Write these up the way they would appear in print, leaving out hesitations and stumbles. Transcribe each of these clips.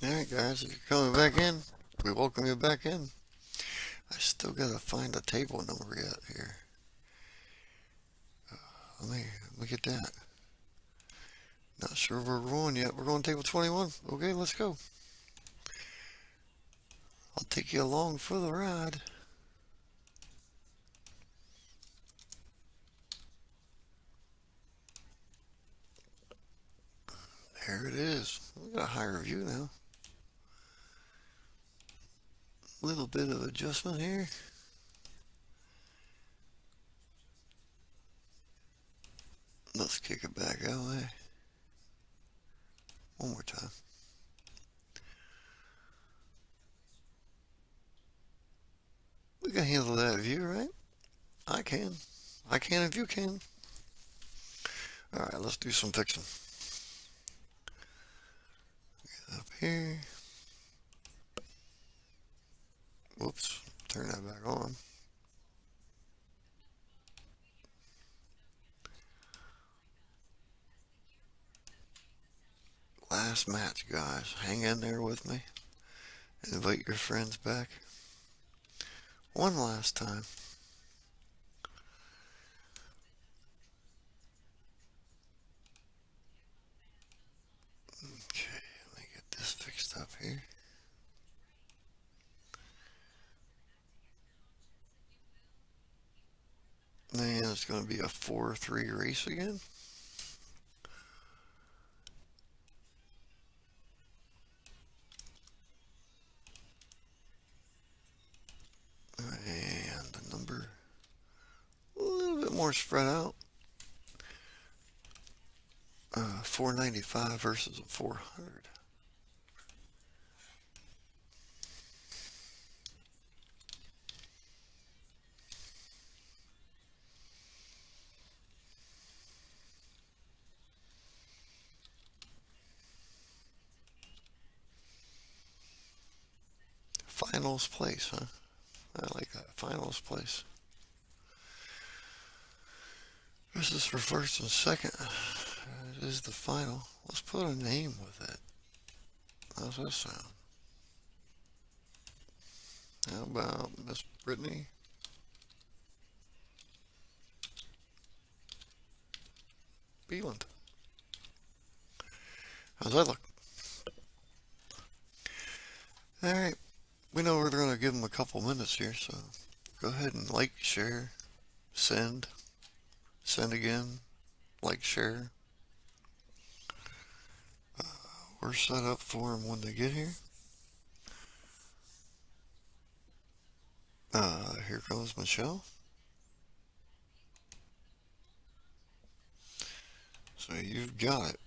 Alright guys, if you're coming back in, we welcome you back in. I still gotta find a table number yet here. Let me get that. Not sure where we're going yet. We're going table 21. Okay, let's go. I'll take you along for the ride. There it is. We got a higher view now. A little bit of adjustment here. Let's kick it back that way. One more time. We can handle that view, right? I can. I can if you can. Alright, let's do some fixing. Get up here. Whoops. Turn that back on. Last match, guys. Hang in there with me. Invite your friends back. One last time. Okay, let me get this fixed up here. And it's going to be a 4-3 race again. And the number a little bit more spread out. 495 versus a 400. Finals place, huh? I like that. Finals place. This is for first and second. It is the final. Let's put a name with it. How's that sound? How about Miss Brittany Beland? How's that look? Alright, we know we're going to give them a couple minutes here, so go ahead and like, share, send again, like, share. We're set up for them when they get here. Here comes Michelle. So you've got it.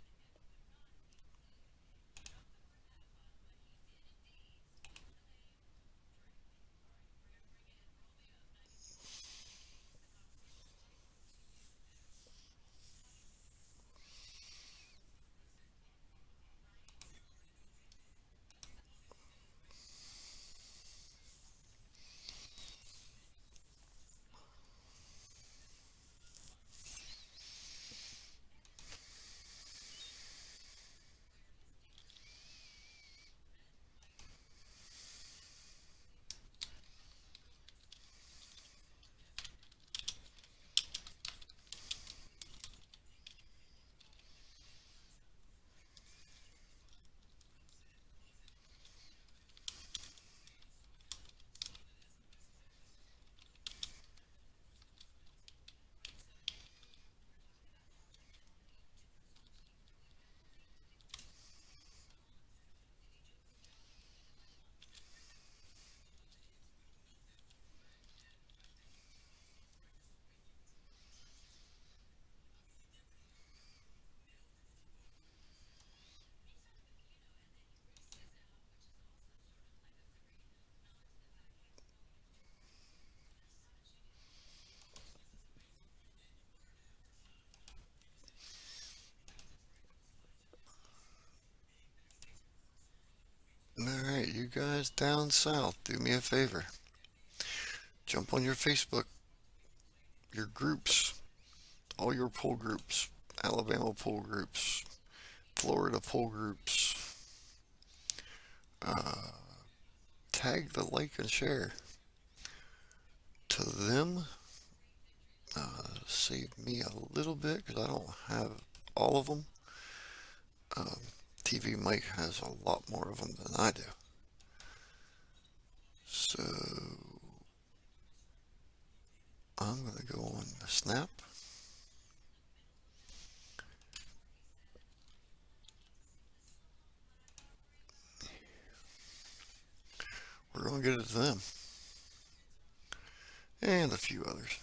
Alright, you guys down south, do me a favor. Jump on your Facebook, your groups, all your pool groups, Alabama pool groups, Florida pool groups. uh, tag the like and share to them. Save me a little bit because I don't have all of them. Um, TvMike has a lot more of them than I do. So I'm going to go on the Snap. We're going to get it to them. And a few others.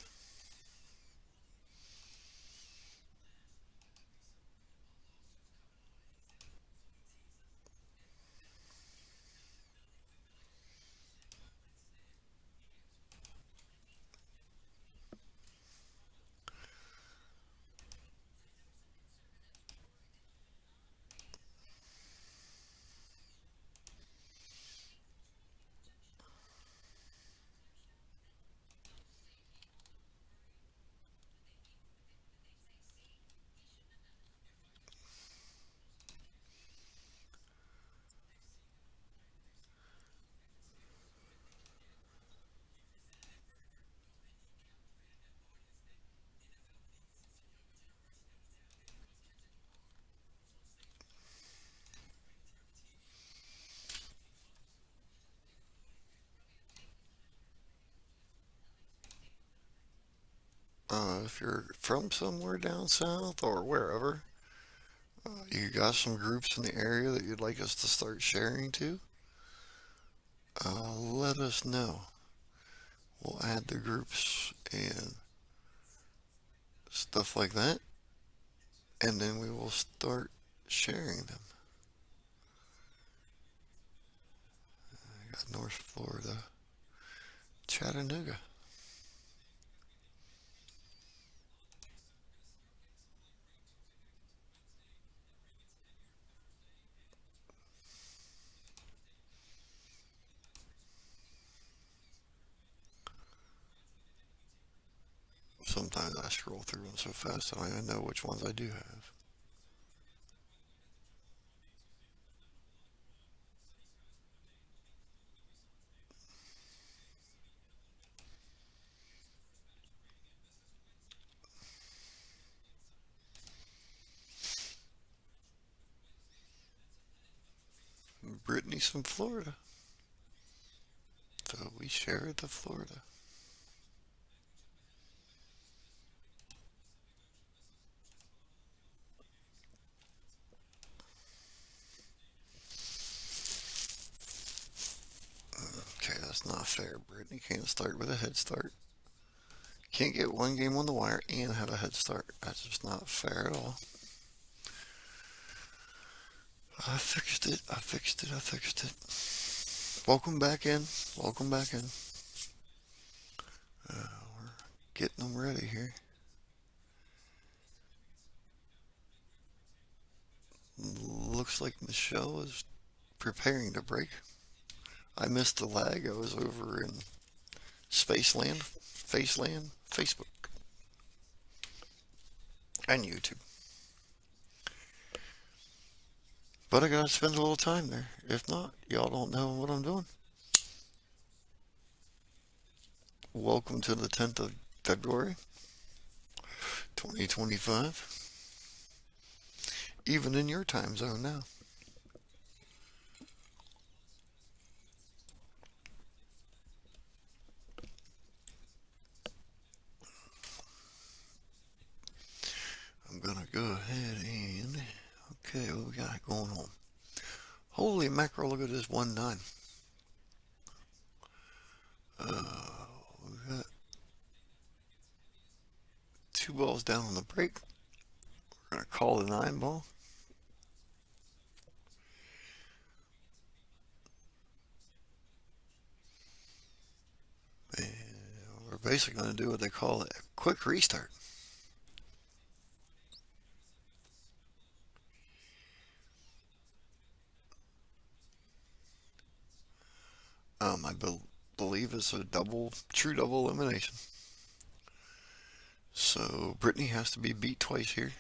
If you're from somewhere down south or wherever, you got some groups in the area that you'd like us to start sharing to, let us know. We'll add the groups and stuff like that, and then we will start sharing them. I got North Florida, Chattanooga. Sometimes I scroll through them so fast I don't even know which ones I do have. Brittany's from Florida, so we share it to Florida. Okay, that's not fair. Brittany can't start with a head start. Can't get one game on the wire and have a head start. That's just not fair at all. I fixed it. I fixed it. I fixed it. Welcome back in. Welcome back in. We're getting them ready here. Looks like Michelle is preparing to break. I missed the lag. I was over in Spaceland, Faceland, Facebook, and YouTube. But I gotta spend a little time there. If not, y'all don't know what I'm doing. Welcome to the 10th of February, 2025. Even in your time zone now. I'm gonna go ahead and okay, what we got going on? Holy mackerel! Look at this 1-9. We got two balls down on the break. We're gonna call the 9 ball. And we're basically gonna do what they call a quick restart. I believe it's a true double elimination. So Brittany has to be beat twice here,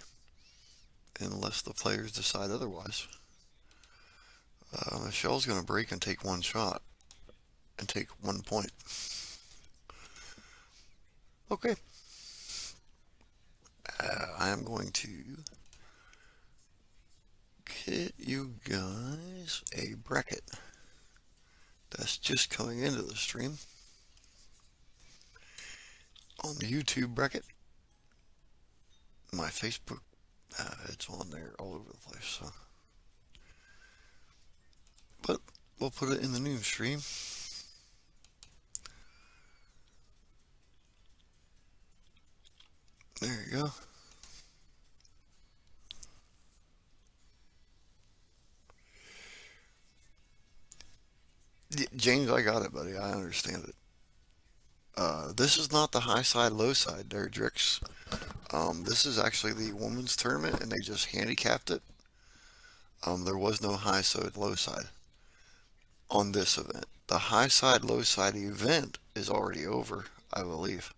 unless the players decide otherwise. Michelle's going to break and take one shot and take 1 point. Okay. I am going to get you guys a bracket that's just coming into the stream on the YouTube bracket. My Facebook, it's on there all over the place. So, but we'll put it in the news stream. There you go. James, I got it, buddy. I understand it. This is not the high side, low side there, Drix. This is actually the women's tournament, and they just handicapped it. There was no high side, low side on this event. The high side, low side event is already over, I believe.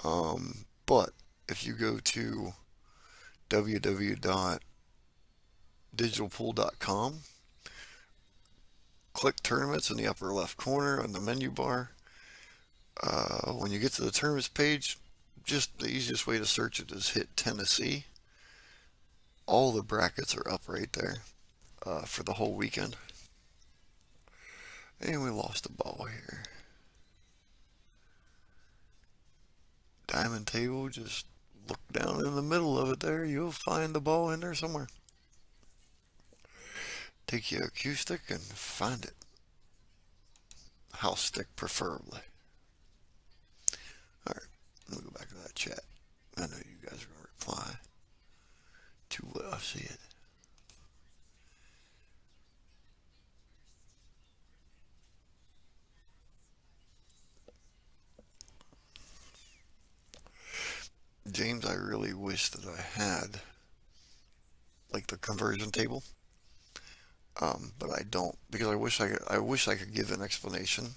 But if you go to www.digitalpool.com, click tournaments in the upper left corner on the menu bar. When you get to the tournaments page, just the easiest way to search it is hit Tennessee. All the brackets are up right there for the whole weekend. And we lost the ball here. Diamond table, just look down in the middle of it there. You'll find the ball in there somewhere. Take your cue stick and find it. House stick preferably. Alright, let me go back to that chat. I know you guys are going to reply to what I said. James, I really wish that I had like the conversion table, but I don't, because I wish I could give an explanation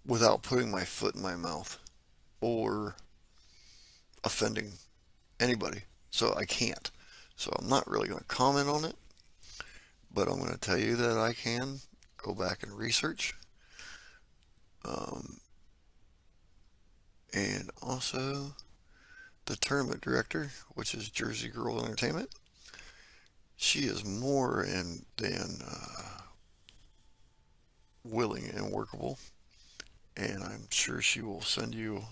without putting my foot in my mouth or offending anybody. So I can't. So I'm not really going to comment on it, but I'm going to tell you that I can go back and research. And also the tournament director, which is Jersey Girl Entertainment. She is more than willing and workable, and I'm sure she will send you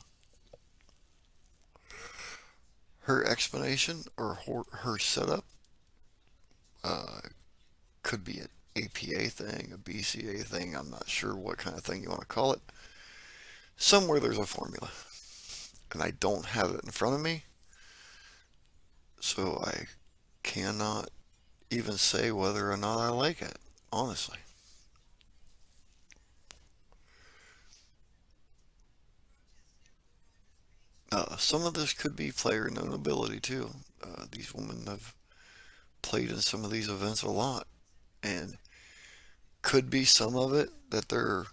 her explanation or her setup. Could be an APA thing, a BCA thing. I'm not sure what kind of thing you want to call it. Somewhere there's a formula, and I don't have it in front of me, so I cannot even say whether or not I like it, honestly. Some of this could be player known ability too. These women have played in some of these events a lot, and could be some of it that they're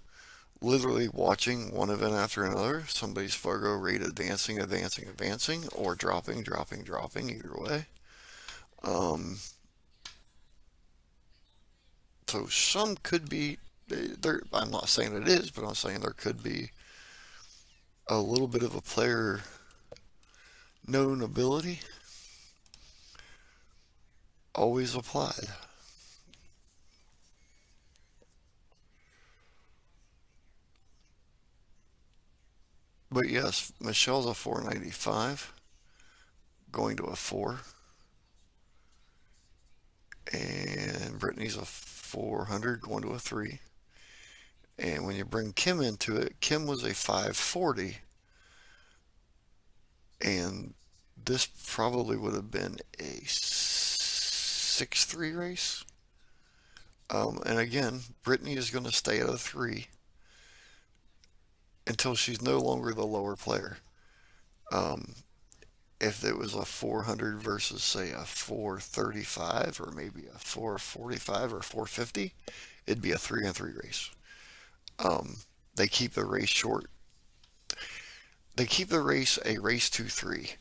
literally watching one event after another. Somebody's Fargo rate advancing, advancing, advancing, or dropping, dropping, dropping, either way. So some could be, I'm not saying it is, but I'm saying there could be a little bit of a player known ability always applied. But yes, Michelle's a 495, going to a 4. And Brittany's a 400, going to a 3. And when you bring Kim into it, Kim was a 540. And this probably would have been a 6-3 race. And again, Brittany is going to stay at a 3 until she's no longer the lower player. If it was a 400 versus, say, a 435 or maybe a 445 or 450, it'd be a 3-3 race. They keep the race short. They keep the race a race to 3.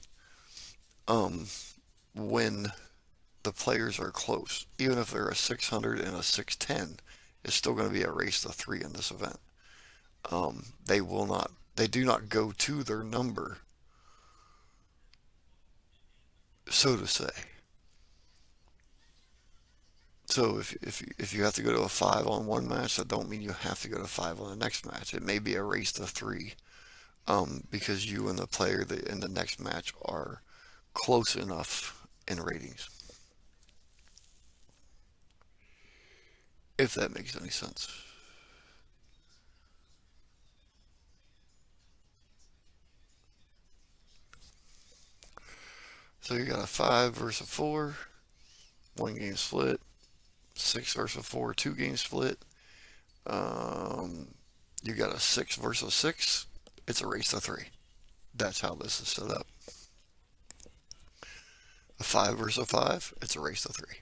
When the players are close. Even if they're a 600 and a 610, it's still going to be a race to three in this event. They will not, they do not go to their number, so to say. So if you have to go to a five on one match, that don't mean you have to go to five on the next match. It may be a race to three, because you and the player in the next match are close enough in ratings. If that makes any sense. So you got a five versus a four, one game split. Six versus four, two game split. You got a six versus six. It's a race to three. That's how this is set up. A five versus five. It's a race to three.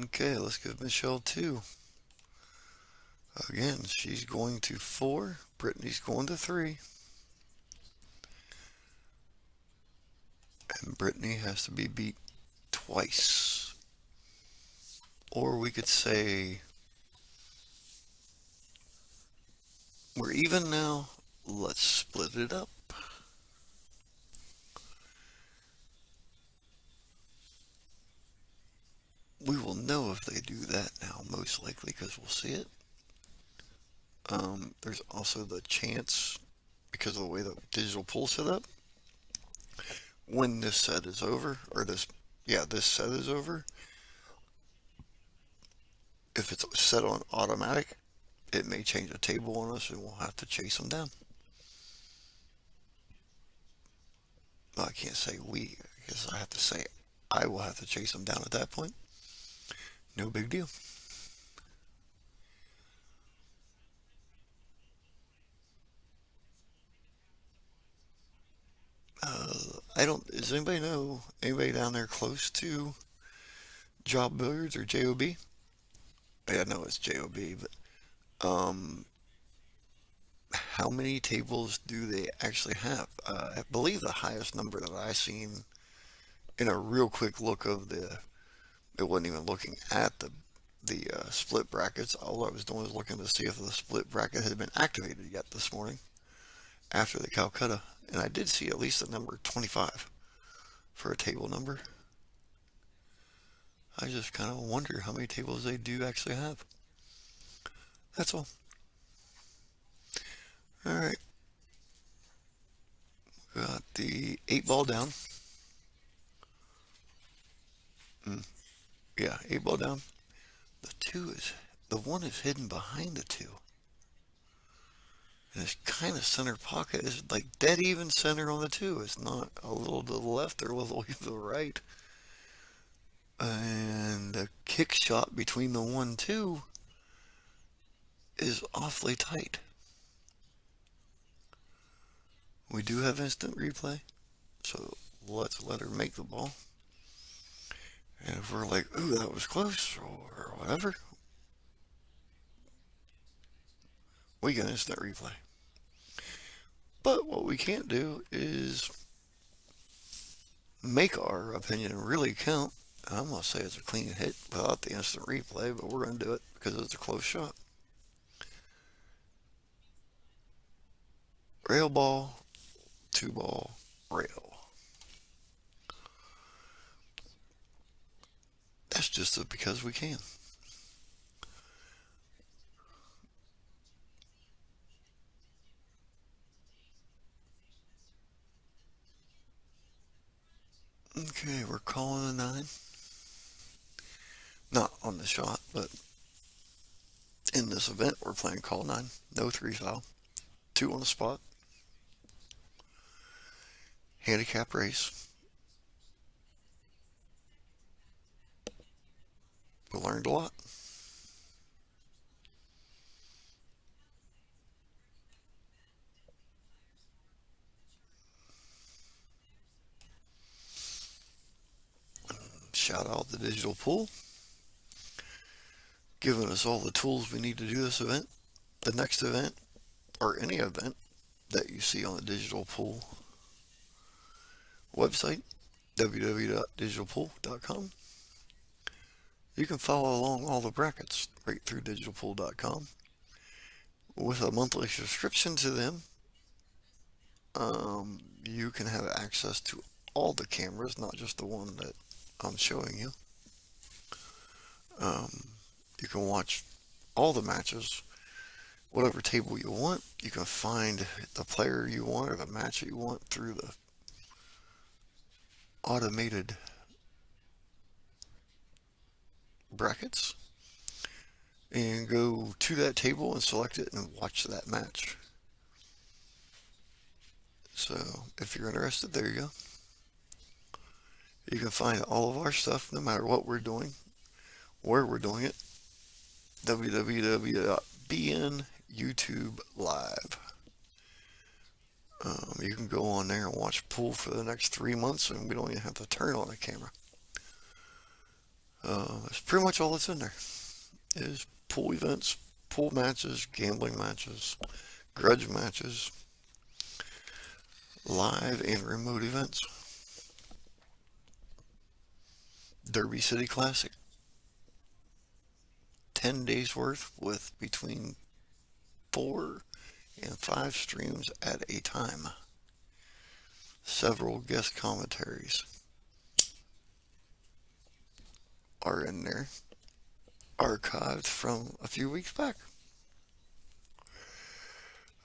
Okay, let's give Michelle two. Again, she's going to four. Brittany's going to three. And Brittany has to be beat twice. Or we could say we're even now. Let's split it up. We will know if they do that now, most likely, because we'll see it. There's also the chance, because of the way the digital pool set up, when this set is over, or this set is over, if it's set on automatic, it may change the table on us and we'll have to chase them down. Well, I can't say we, I guess I have to say I will have to chase them down at that point. No big deal. I don't, does anybody know anybody down there close to Job Billiards or JOB? Yeah, I know it's JOB, but how many tables do they actually have? I believe the highest number that I seen in a real quick look of it wasn't even looking at the split brackets. All I was doing was looking to see if the split bracket had been activated yet this morning after the Calcutta, and I did see at least the number 25 for a table number. I just kind of wonder how many tables they do actually have. That's all. All right. Got the 8 ball down. Yeah, 8 ball down. The one is hidden behind the two. And it's kind of center pocket. It's like dead even center on the two. It's not a little to the left or a little to the right. And the kick shot between the 1-2 is awfully tight. We do have instant replay, so let's let her make the ball. And if we're like, ooh, that was close, or whatever, we get instant replay. But what we can't do is make our opinion really count. I'm going to say it's a clean hit without the instant replay, but we're going to do it because it's a close shot. Rail ball, 2 ball, rail. That's just because we can. Okay, we're calling a 9. Not on the shot, but in this event, we're playing call 9. No 3 foul. 2 on the spot. Handicap race. We learned a lot. Shout out the digital pool, giving us all the tools we need to do this event. The next event or any event that you see on the Digital Pool website, www.digitalpool.com. You can follow along all the brackets right through digitalpool.com. With a monthly subscription to them, you can have access to all the cameras, not just the one that I'm showing you. You can watch all the matches, whatever table you want. You can find the player you want or the match that you want through the automated brackets and go to that table and select it and watch that match. So if you're interested, there you go. You can find all of our stuff no matter what we're doing, where we're doing it. www.bn-YouTube live. You can go on there and watch pool for the next 3 months and we don't even have to turn on a camera. That's pretty much all that's in there. It is pool events, pool matches, gambling matches, grudge matches, live and remote events. Derby City Classic. 10 days worth with between 4 and 5 streams at a time. Several guest commentaries are in there, archived from a few weeks back.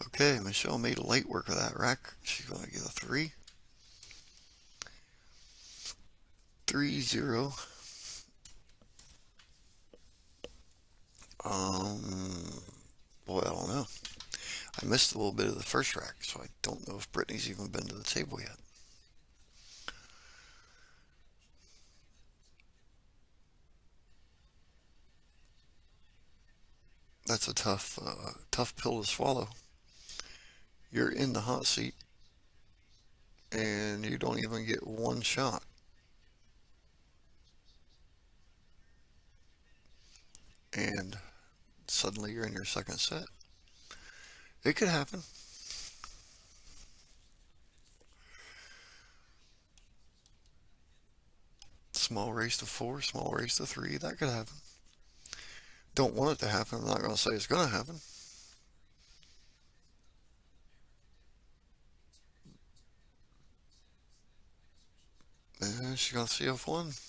Okay, Michelle made light work of that rack. She's going to get a 3. 3-0. Boy, I don't know. I missed a little bit of the first rack, so I don't know if Brittany's even been to the table yet. That's a tough pill to swallow. You're in the hot seat, and you don't even get one shot. And suddenly you're in your second set. It could happen. Small raise to 4, small raise to 3, that could happen. Don't want it to happen. I'm not going to say it's going to happen. And she's going to CF1.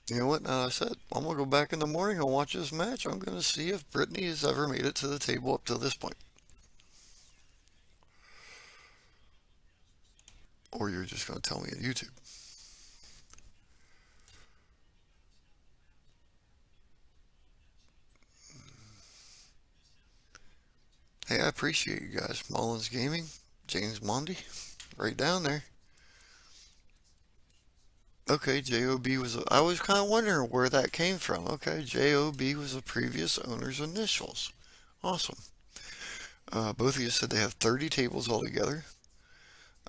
You know what? Now I said, I'm going to go back in the morning and watch this match. I'm going to see if Brittany has ever made it to the table up to this point. Or you're just going to tell me on YouTube. Hey, I appreciate you guys. Mullins Gaming, James Mondi, right down there. Okay, JOB was, I was kind of wondering where that came from. Okay, JOB was the previous owner's initials. Awesome. Both of you said they have 30 tables altogether.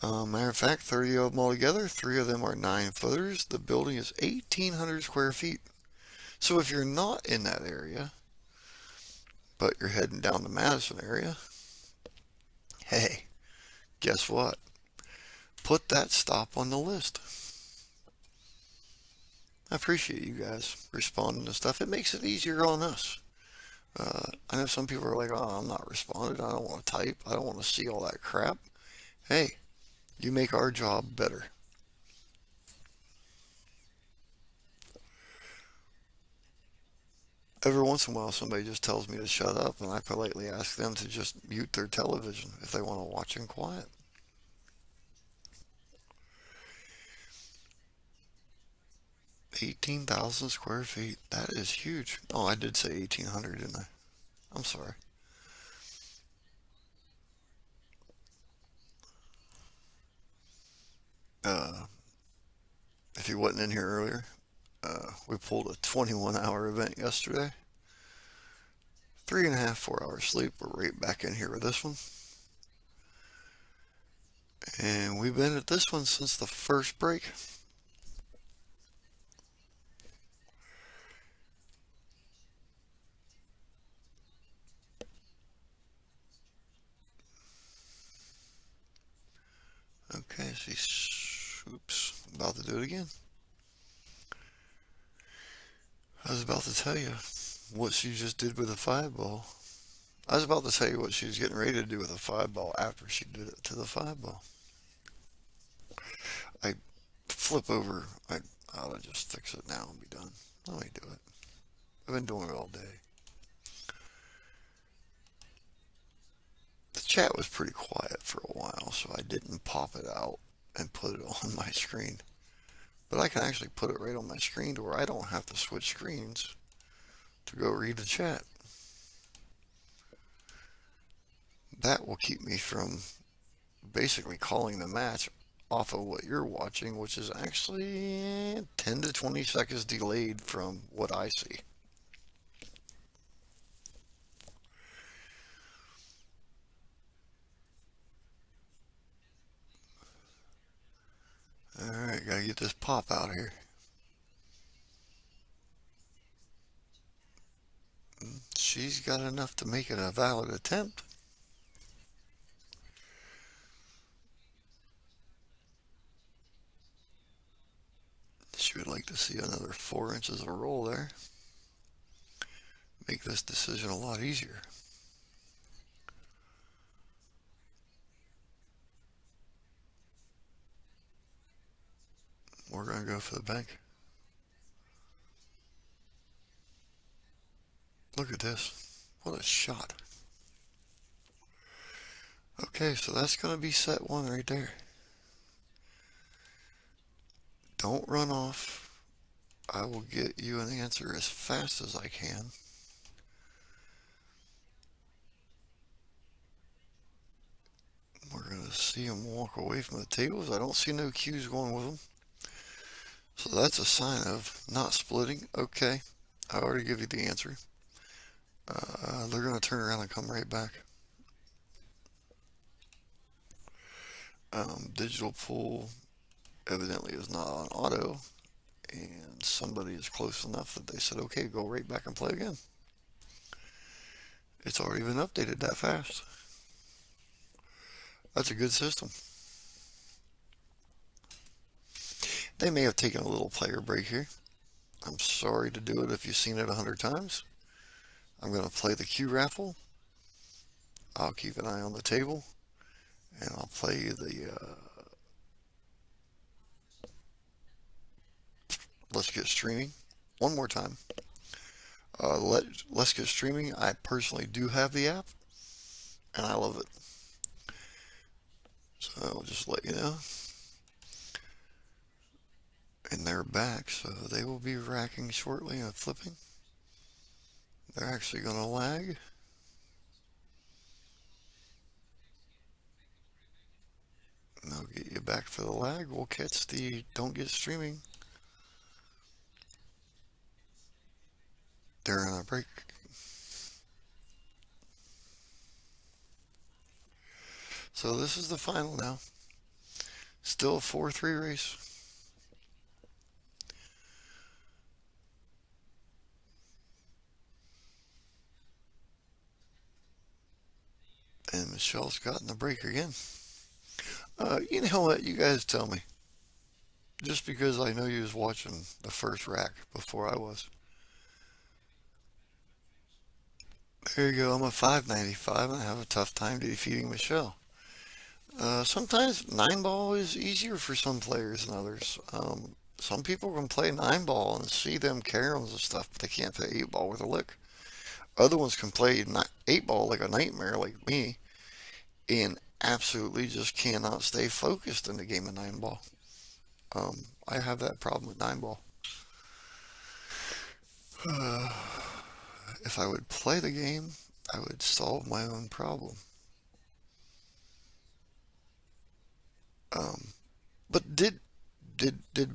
Matter of fact, 30 of them altogether. 3 of them are 9-footers. The building is 1,800 square feet. So if you're not in that area, but you're heading down the Madison area, hey, guess what? Put that stop on the list. I appreciate you guys responding to stuff. It makes it easier on us. I know some people are like, oh, I'm not responding. I don't want to type. I don't want to see all that crap. Hey, you make our job better. Every once in a while, somebody just tells me to shut up, and I politely ask them to just mute their television if they want to watch in quiet. $18,000 square feet. That is huge. Oh, I did say 1,800, didn't I? I'm sorry. If you wasn't in here earlier, we pulled a 21-hour event yesterday. 3.5, 4 hours sleep. We're right back in here with this one. And we've been at this one since the first break. Okay, she's, oops, about to do it again. I was about to tell you what she just did with a five ball. I was about to tell you what she was getting ready to do with a five ball after she did it to the five ball. I flip over. I ought to just fix it now and be done. Let me do it. I've been doing it all day. The chat was pretty quiet for a while, so I didn't pop it out and put it on my screen. But I can actually put it right on my screen to where I don't have to switch screens to go read the chat. That will keep me from basically calling the match off of what you're watching, which is actually 10 to 20 seconds delayed from what I see. Alright, gotta get this pop out here. She's got enough to make it a valid attempt. She would like to see another 4 inches of roll there. Make this decision a lot easier. We're going to go for the bank. Look at this. What a shot. Okay, so that's going to be set one right there. Don't run off. I will get you an answer as fast as I can. We're going to see him walk away from the tables. I don't see no cues going with him. So that's a sign of not splitting. Okay, I already give you the answer. They're going to turn around and come right back. Digital pull evidently is not on auto, and somebody is close enough that they said, okay, go right back and play again. It's already been updated that fast. That's a good system. They may have taken a little player break here. I'm sorry to do it if you've seen it 100 times. I'm going to play the cue raffle. I'll keep an eye on the table, and I'll play the Let's Get Streaming one more time. Let's Get Streaming. I personally do have the app, and I love it. So I'll just let you know. And they're back, so they will be racking shortly and flipping. They're actually going to lag. And they'll get you back for the lag. We'll catch the Don't Get Streaming. They're on a break. So this is the final now. Still a 4-3 race. And Michelle's gotten the break again. You know what? You guys tell me. Just because I know you was watching the first rack before I was. There you go. I'm a 595 and I have a tough time defeating Michelle. Sometimes 9 ball is easier for some players than others. Some people can play 9 ball and see them caroms and stuff, but they can't play 8 ball with a lick. Other ones can play 8 ball like a nightmare, like me, and absolutely just cannot stay focused in the game of 9 ball. I have that problem with 9 ball. If I would play the game, I would solve my own problem. Um, but did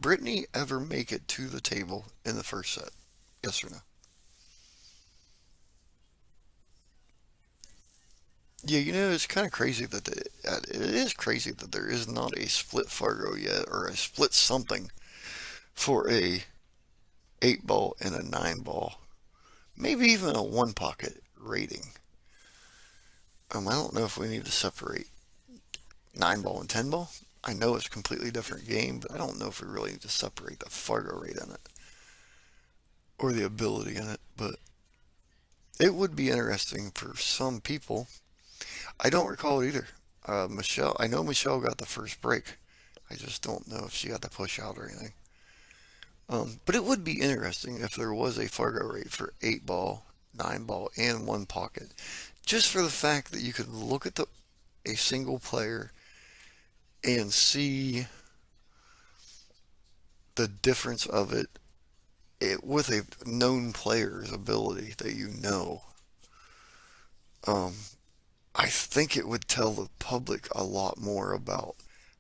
Brittany ever make it to the table in the first set? Yes or no? Yeah, it's kind of crazy that it is crazy that there is not a split Fargo yet or a split something for a 8 ball and a 9 ball, maybe even a one pocket rating. I don't know if we need to separate 9 ball and 10 ball. I know it's a completely different game, but I don't know if we really need to separate the Fargo rate in it or the ability in it. But it would be interesting for some people. I don't recall it either. Michelle, I know Michelle got the first break. I just don't know if she got the push out or anything. But it would be interesting if there was a Fargo rate for 8 ball, 9 ball, and 1 pocket. Just for the fact that you could look at a single player and see the difference of it with a known player's ability that you know. Um, I think it would tell the public a lot more about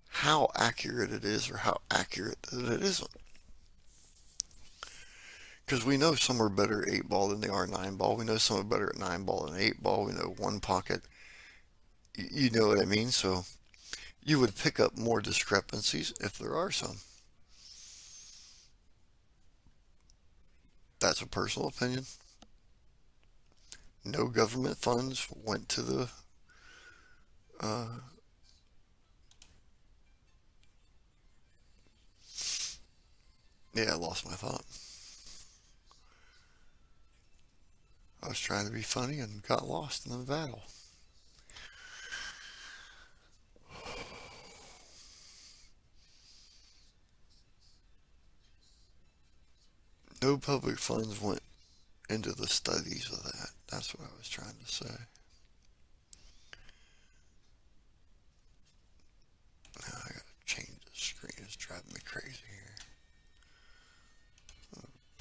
how accurate it is or how accurate that it isn't. Because we know some are better at 8 ball than they are 9 ball. We know some are better at 9 ball than 8 ball. We know 1 pocket. You know what I mean? So you would pick up more discrepancies if there are some. That's a personal opinion. No government funds went to the uh, yeah, I lost my thought. I was trying to be funny and got lost in the battle. No public funds went into the studies of that. That's what I was trying to say. Now I gotta change the screen. It's driving me crazy here.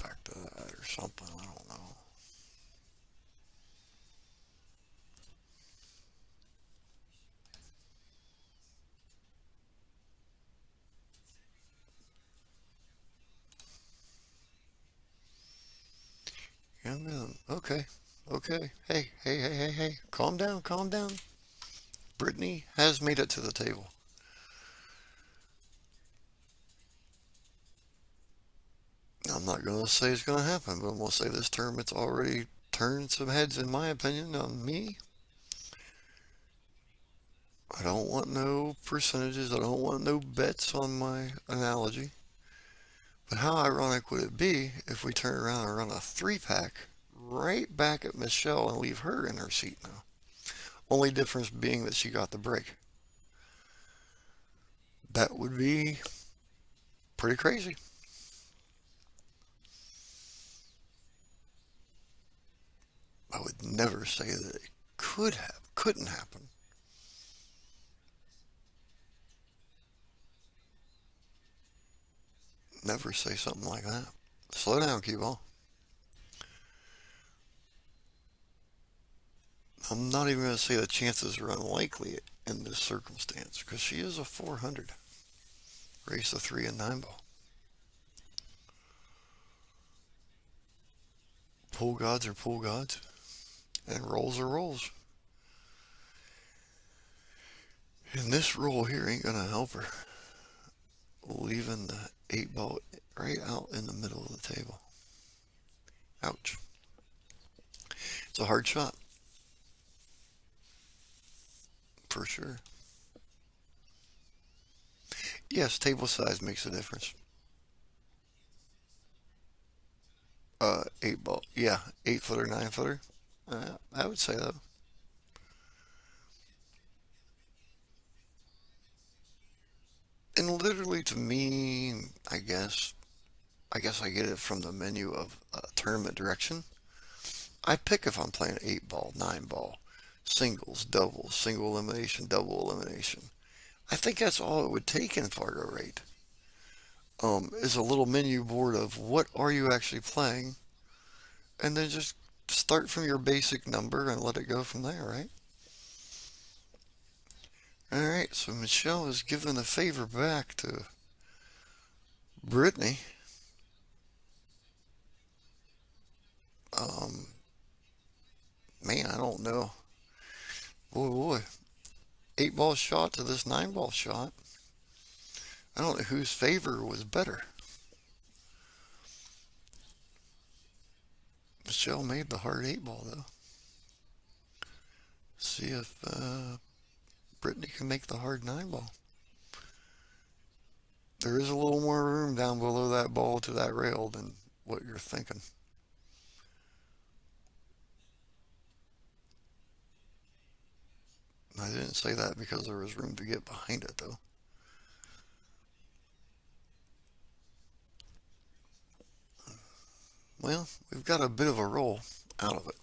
Back to that or something. I don't know. Okay. Okay. Hey, hey, hey, hey, hey. Calm down, calm down. Brittany has made it to the table. I'm not going to say it's going to happen, but I'm going to say this term it's already turned some heads, in my opinion, on me. I don't want no percentages. I don't want no bets on my analogy. But how ironic would it be if we turn around and run a 3-pack right back at Michelle and leave her in her seat now? Only difference being that she got the break. That would be pretty crazy. I would never say that it couldn't happen. Never say something like that. Slow down, cue ball. I'm not even going to say the chances are unlikely in this circumstance because she is a 400. Race a 3 and 9 ball. Pool gods are pool gods, and rolls are rolls. And this roll here ain't going to help her, leaving the 8 ball right out in the middle of the table. Ouch. It's a hard shot, for sure. Yes, table size makes a difference. 8 ball. Yeah, 8 footer, 9 footer. I would say though. And literally to me, I guess I get it from the menu of tournament direction. I pick if I'm playing 8 ball, 9 ball, singles, doubles, single elimination, double elimination. I think that's all it would take in Fargo rate. Is a little menu board of what are you actually playing, and then just start from your basic number and let it go from there, right? All right, so Michelle is giving the favor back to Brittany. Um, Man, I don't know. Boy, boy, 8 ball shot to this 9 ball shot. I don't know whose favor was better. Michelle made the hard 8 ball though. See if Brittany can make the hard 9 ball. There is a little more room down below that ball to that rail than what you're thinking. I didn't say that because there was room to get behind it, though. Well, we've got a bit of a roll out of it.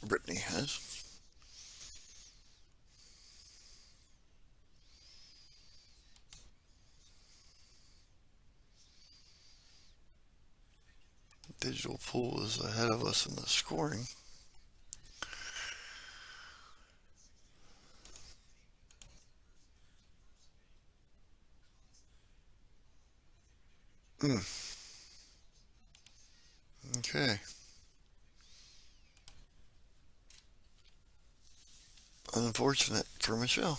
Brittany has. Digital Pool is ahead of us in the scoring. Okay. Unfortunate for Michelle.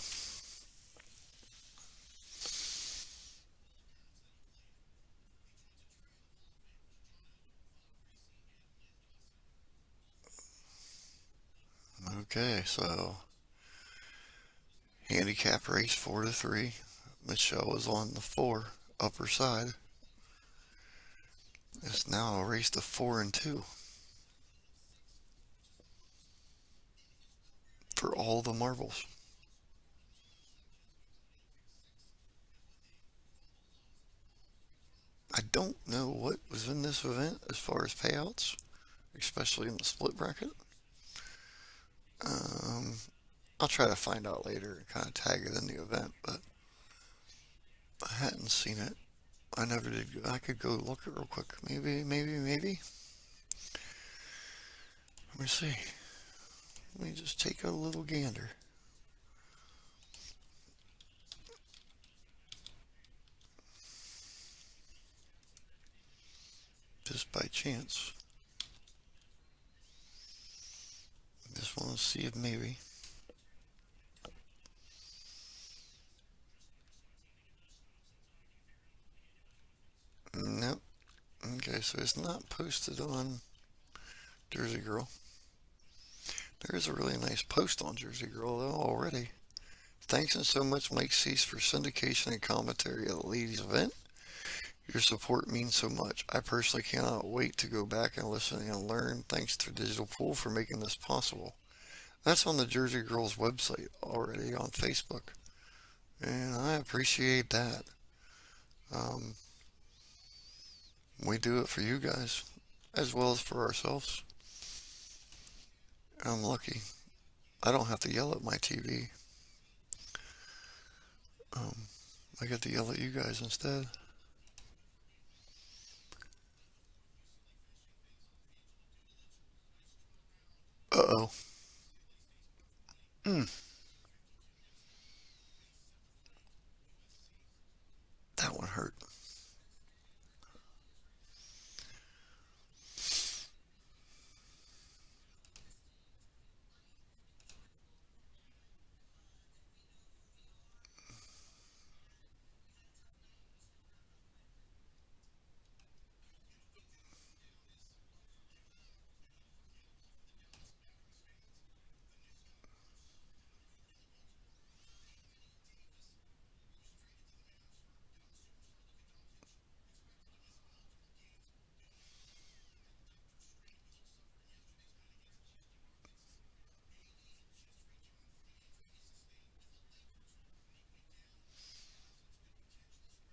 Okay, so handicap race 4-3. Michelle is on the 4 upper side. It's now a race to 4-2 for all the marbles. I don't know what was in this event as far as payouts, especially in the split bracket. Um, I'll try to find out later and kind of tag it in the event, but I hadn't seen it. I never did. I could go look it real quick. Maybe. Let me see. Let me just take a little gander. Just by chance. Just want to see if maybe. Nope. Okay, so it's not posted on Jersey Girl. There is a really nice post on Jersey Girl though already. Thanks and so much, Mike Cease, for syndication and commentary at the ladies' event. Your support means so much. I personally cannot wait to go back and listen and learn. Thanks to Digital Pool for making this possible. That's on the Jersey Girls website already on Facebook, and I appreciate that. Um, we do it for you guys as well as for ourselves. I'm lucky. I don't have to yell at my TV. Um, I get to yell at you guys instead. Uh-oh. Mm, that one hurt.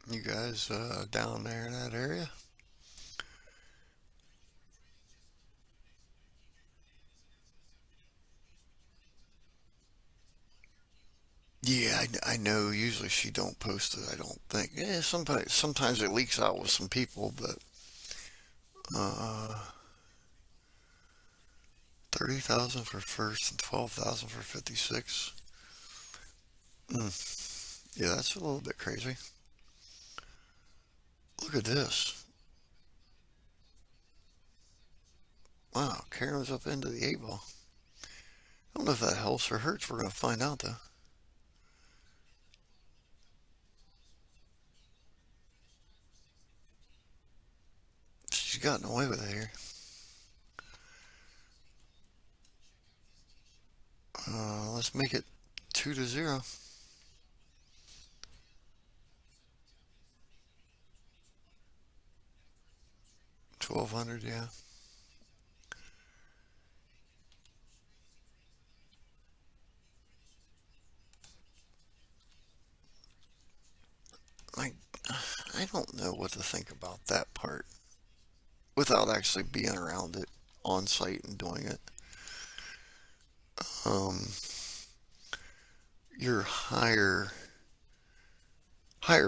You guys down there in that area? Yeah, I know. Usually she don't post it. I don't think. Yeah, sometimes it leaks out with some people, but 30,000 for first and 12,000 for 56. Yeah, that's a little bit crazy. Look at this. Wow, Karen's up into the 8 ball. I don't know if that helps or hurts. We're gonna find out though. She's gotten away with it here. Let's make it 2-0. 1200, yeah. Like, I don't know what to think about that part without actually being around it on site and doing it. Um, your higher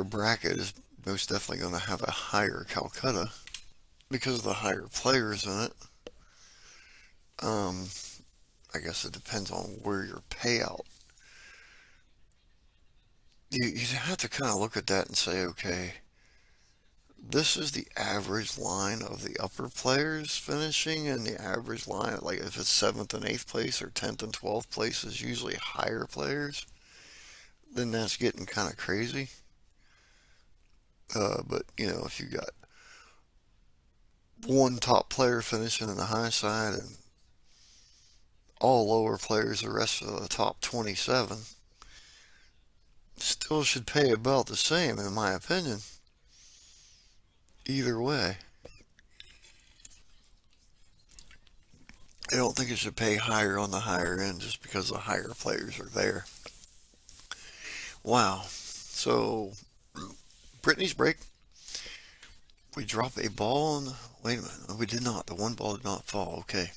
bracket is most definitely going to have a higher Calcutta because of the higher players in it. Um, I guess it depends on where your payout. You have to kind of look at that and say, okay, this is the average line of the upper players finishing, and the average line, like if it's seventh and eighth place or 10th and 12th place, is usually higher players. Then that's getting kind of crazy. But if you got one top player finishing in the high side and all lower players, the rest of the top 27, still should pay about the same, in my opinion. Either way, I don't think it should pay higher on the higher end just because the higher players are there. Wow. So, Brittany's break. We drop a ball on. Wait a minute. We did not. The one ball did not fall. Okay.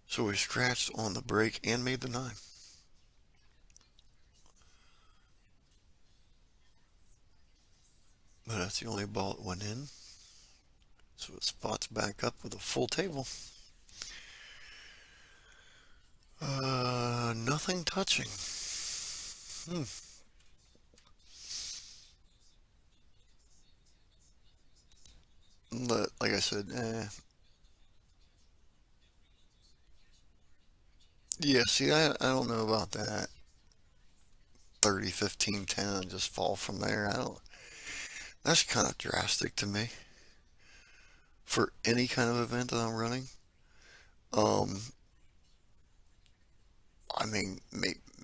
So we scratched on the break and made the 9. But that's the only ball that went in. So it spots back up with a full table. Nothing touching. Hmm. But like I said, yeah, see, I don't know about that. 30, 15, 10, and just fall from there. I don't. That's kind of drastic to me for any kind of event that I'm running. Um, I mean,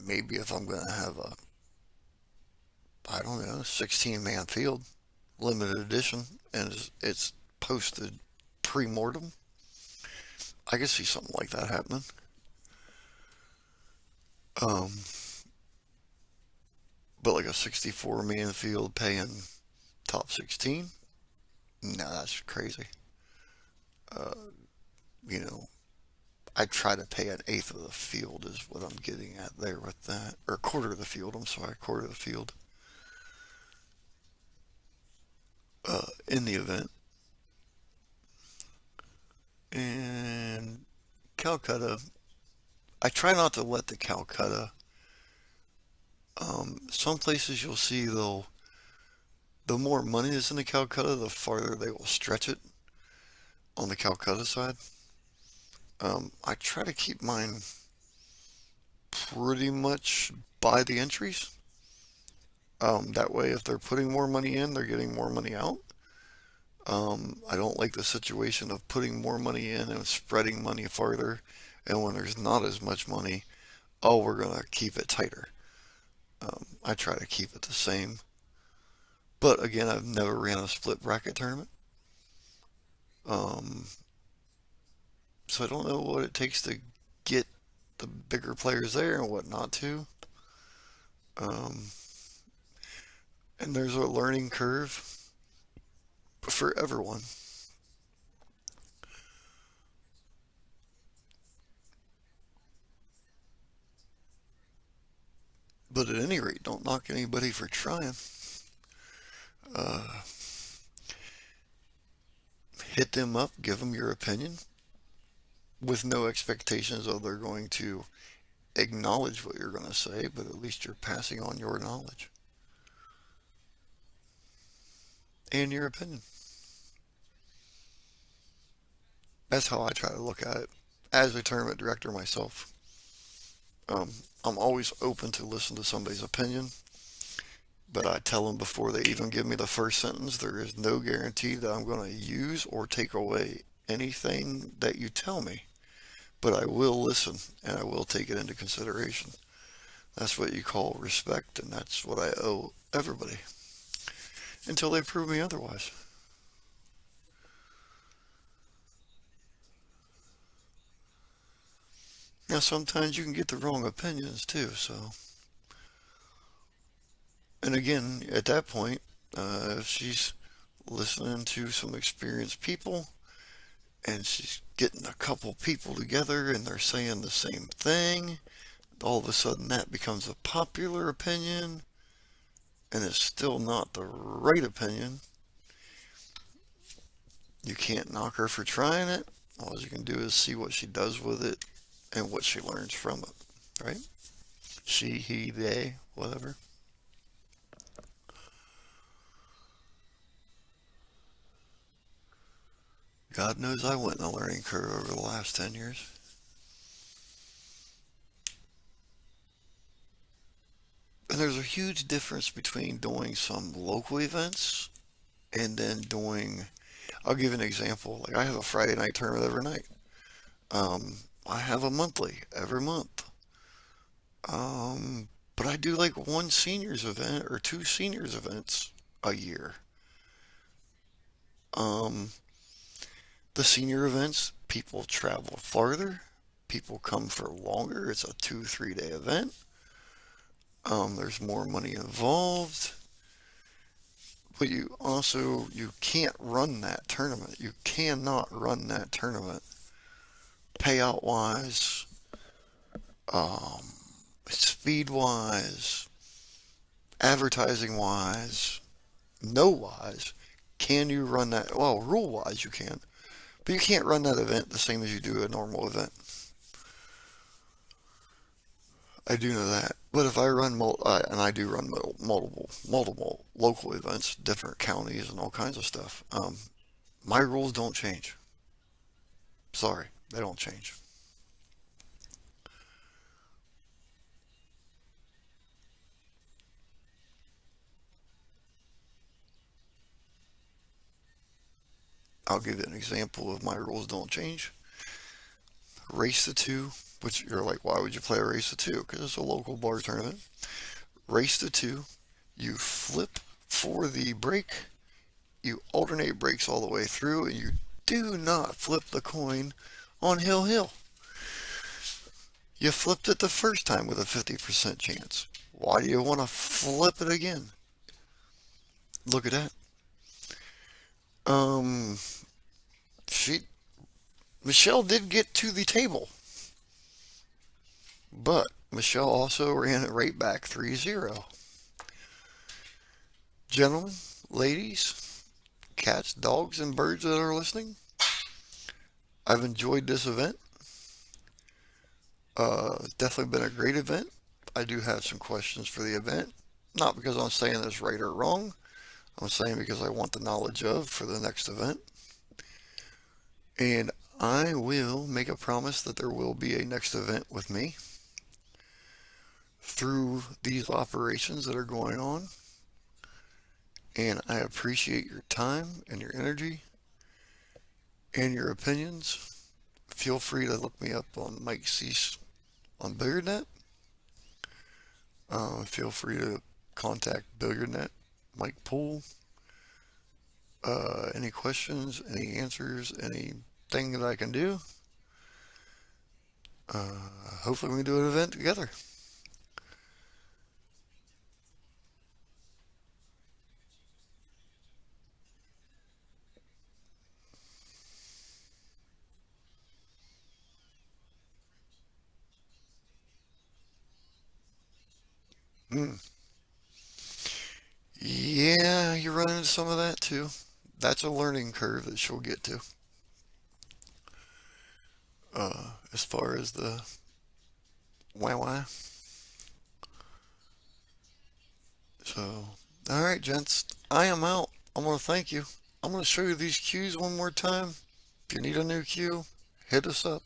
maybe if I'm going to have a, I don't know, 16-man field, limited edition, and it's posted pre-mortem, I could see something like that happening. Um, but like a 64-man field paying top 16, no, that's crazy. Uh, you know, I try to pay an eighth of the field is what I'm getting at there with that, or a quarter of the field. I'm sorry, quarter of the field in the event. And Calcutta, I try not to let the Calcutta. Some places you'll see the more money is in the Calcutta, the farther they will stretch it on the Calcutta side. I try to keep mine pretty much by the entries. That way, if they're putting more money in, they're getting more money out. I don't like the situation of putting more money in and spreading money farther, and when there's not as much money, oh, we're gonna keep it tighter. I try to keep it the same. But again, I've never ran a split bracket tournament, um, so I don't know what it takes to get the bigger players there and what not to. Um, and there's a learning curve for everyone. But at any rate, don't knock anybody for trying. Uh, Hit them up, give them your opinion with no expectations of they're going to acknowledge what you're going to say, but at least you're passing on your knowledge and your opinion. That's how I try to look at it as a tournament director myself. Um, I'm always open to listen to somebody's opinion, but I tell them before they even give me the first sentence, there is no guarantee that I'm going to use or take away anything that you tell me, but I will listen and I will take it into consideration. That's what you call respect, and that's what I owe everybody until they prove me otherwise. Now, sometimes you can get the wrong opinions too, so. And again, at that point, if she's listening to some experienced people and she's getting a couple people together and they're saying the same thing, all of a sudden that becomes a popular opinion and it's still not the right opinion. You can't knock her for trying it. All you can do is see what she does with it and what she learns from it, right? She, he, they, whatever. God knows I went in a learning curve over the last 10 years. And there's a huge difference between doing some local events and then doing, I'll give an example. Like I have a Friday night tournament every night. I have a monthly every month. But I do like one seniors event or two seniors events a year. Um, the senior events, people travel farther. People come for longer. It's a 2, 3 day event. There's more money involved. But you can't run that tournament. You cannot run that tournament payout wise, um, speed wise, advertising wise, no wise. Can you run that? Well, rule wise you can, but you can't run that event the same as you do a normal event. I do know that. But if I run, and I do run multiple local events, different counties and all kinds of stuff, my rules don't change. Sorry, they don't change. I'll give you an example of my rules don't change. Race to two, which you're like, why would you play a race to two? Because it's a local bar tournament. Race to two, you flip for the break, you alternate breaks all the way through, and you do not flip the coin on Hill Hill. You flipped it the first time with a 50% chance. Why do you want to flip it again? Look at that. Um, she Michelle did get to the table, but Michelle also ran it right back 3-0. Gentlemen, ladies, cats, dogs, and birds that are listening, I've enjoyed this event. It's definitely been a great event. I do have some questions for the event. Not because I'm saying this right or wrong. I'm saying because I want the knowledge of for the next event. And I will make a promise that there will be a next event with me through these operations that are going on. And I appreciate your time and your energy and your opinions. Feel free to look me up on Mike Cease on Billiardnet. Feel free to contact Billiardnet, Mike Poole. Any questions, any answers, anything that I can do. Hopefully we can do an event together. Hmm. Yeah, you run into some of that too. That's a learning curve that she'll get to. As far as the wah. So, all right, gents, I am out. I want to thank you. I'm going to show you these cues one more time. If you need a new cue, hit us up.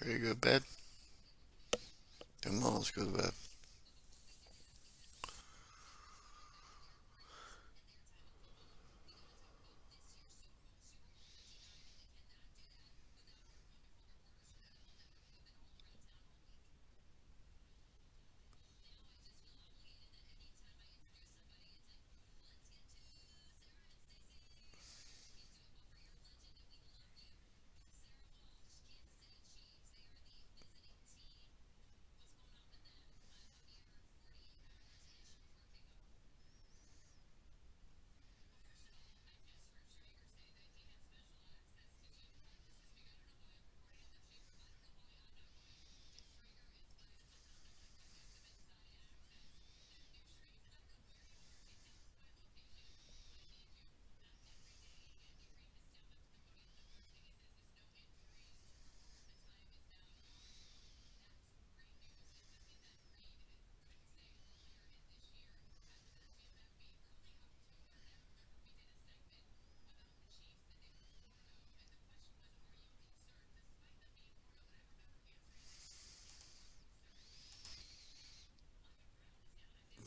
Ready to go to bed? Come on, let's go to bed.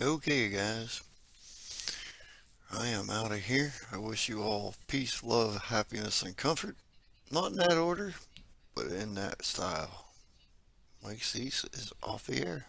Okay, guys, I am out of here. I wish you all peace, love, happiness, and comfort. Not in that order, but in that style. Mike Cease is off the air.